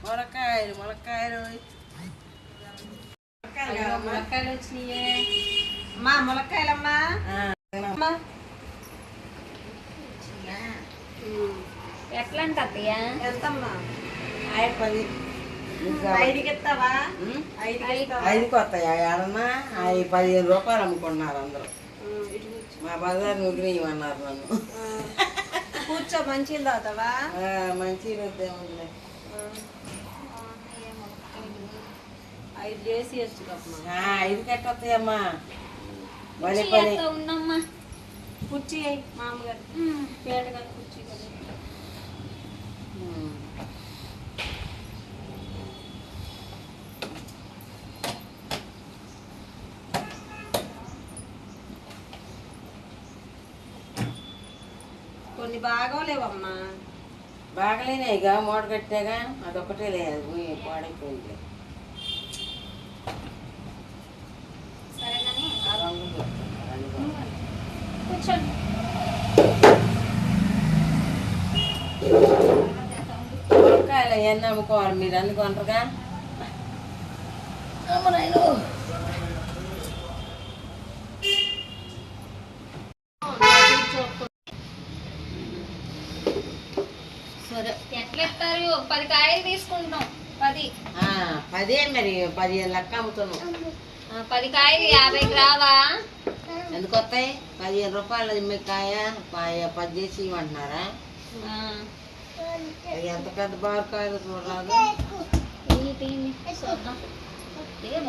ములక్కాయలు ములక్కాయలు ములక్కాయలు వచ్చినాయే అమ్మా, ములక్కాయలమ్మా. ఎట్లా అంటే అత్తయ్య? ఎంతమ్మా? 10. 5కి ఇస్తావా? 5కి వస్తాయా? ఎవరన్నా 15 రూపాయలు అమ్ముకున్నారు అందరూ. మా బజార్ నుగ్గినయమన్నారు నన్ను. కూర్చో, మంచిలు తాగుతావా? మంచి ఏముంది 5 చేసి వచ్చుకమ్మా. 5కి ఎట్ట వస్తాయమ్మా? కుర్చీ ఎంత ఉందమ్మా? కుర్చీ మామగారు పేటగా కుర్చీ కదా. కొన్ని బాగోలేవమ్మా. బాగలేనాయిగా మూట కట్టాగా అదొక్కటే లేదు, పాడైపోయింది. సరే కానీ రంగులు కూర్చోండి. ములక్కాయలు అవన్నీ అమ్ముకోవాలి, మీరు అందుకుంటారుగా. సరే, ఎట్లా ఇస్తారు? 10 కాయలు తీసుకుంటాం. 10 మరి 15 లెక్క అమ్ముతున్నాం. 10 కాయలు 50కి రావా? ఎందుకు వస్తాయి? 15 రూపాయలు నిమ్మకాయ 10 చేసి ఇవ్వమంటున్నారా? ఎంత పెద్ద బారుకాయలు చూడరాదు. చూద్దాం.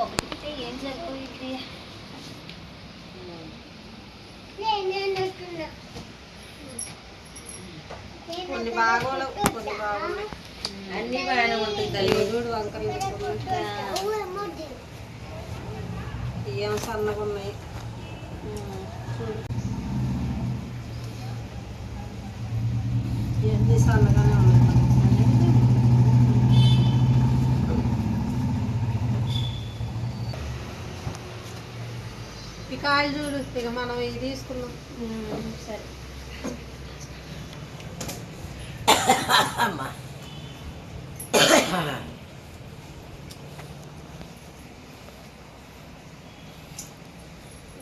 ఒకటి ఏం సరిపోయింది. కొన్ని బాగోలేవు, కొన్ని బాగున్నాయి. అన్ని బాగానే ఉంటాయి తల్లి. చూడు వంకరలు ఏం సన్నగా ఉన్నాయి. చూడు ఇవన్నీ సన్నగానే ఉన్నాయి. ఈ కాయలు చూడు, ఇక మనం ఇవి తీసుకున్నాం. సరే, అమ్మా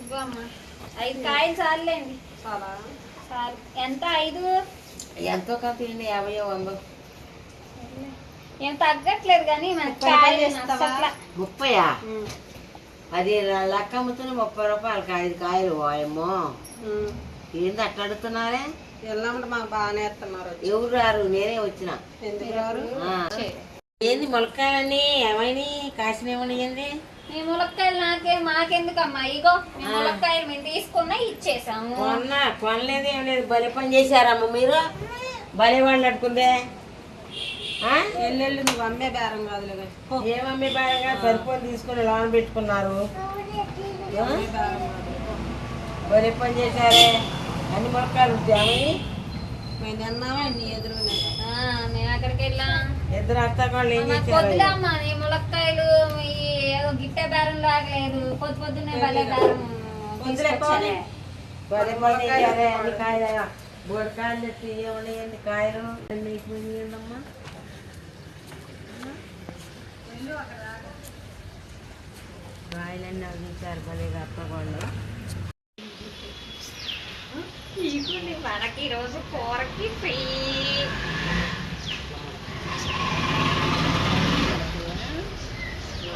ఇగో అమ్మా, 5 కాయలు చాలండి. చాలా చాలు. ఎంత? 5 ఎంతో కొంత 50 100. ఏం తగ్గట్లేదు కానీ మనకి కాయలు అసలు 30. అది లెక్క అమ్ముతున్న 30 రూపాయలకి 5 కాయలు. వాయమ్మో, ఏంది అట్లా అడుగుతున్నారే? వెళ్ళామంటే మాకు బాగానే ఇస్తున్నారు. ఎవరు రారు, నేనే వచ్చిన. ఎందుకు రారు? ఏంది ములక్కాయలన్నీ ఏమైనా కాసినేమన్నాయండి? మీ ములక్కాయలు మాకెందుకమ్మా? ఇగో మీ ములక్కాయలు మేము తీసుకున్నా ఇచ్చేసాము. కొనలేదు ఏం లేదు. భలే పని చేశారమ్మ మీరు. భలే వాళ్ళు అడుకుందే. ఎల్లెళ్ళు నువ్వు అమ్మే బేరం కాదులే. ఏమమ్మే బాగా సరిపోని తీసుకుని లోన్ పెట్టుకున్నారు. భలే పని చేశారే. అన్ని ములక్కాయలు ఉంటాయి. మేము తిన్నామా నీ ఎదురునే. మేము అక్కడికి వెళ్ళాం. ఇద్దరు అత్తగాళ్ళు ఏం చేశారు? పొద్దులమ్మా నీ ములక్కాయలు ఏదో గిట్టే బేరం లాగలేదు. పొద్దున్నే భలే బేరం. భలే పని చేశారే. అన్ని కాయలు బోడికాయలు తెచ్చి ఏమన్నాయండి కాయలు అన్నీ అయిపోయినాయండమ్మా. కాయలన్నీ అవిచారు భలేగా అత్తగాళ్ళు. మనకి ఈరోజు కూరకి ఫ్రీ.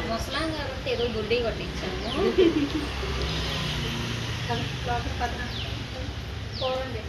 ముసలాం కాబట్టి ఏదో గుడ్డి కొట్టించాము. కూరండి.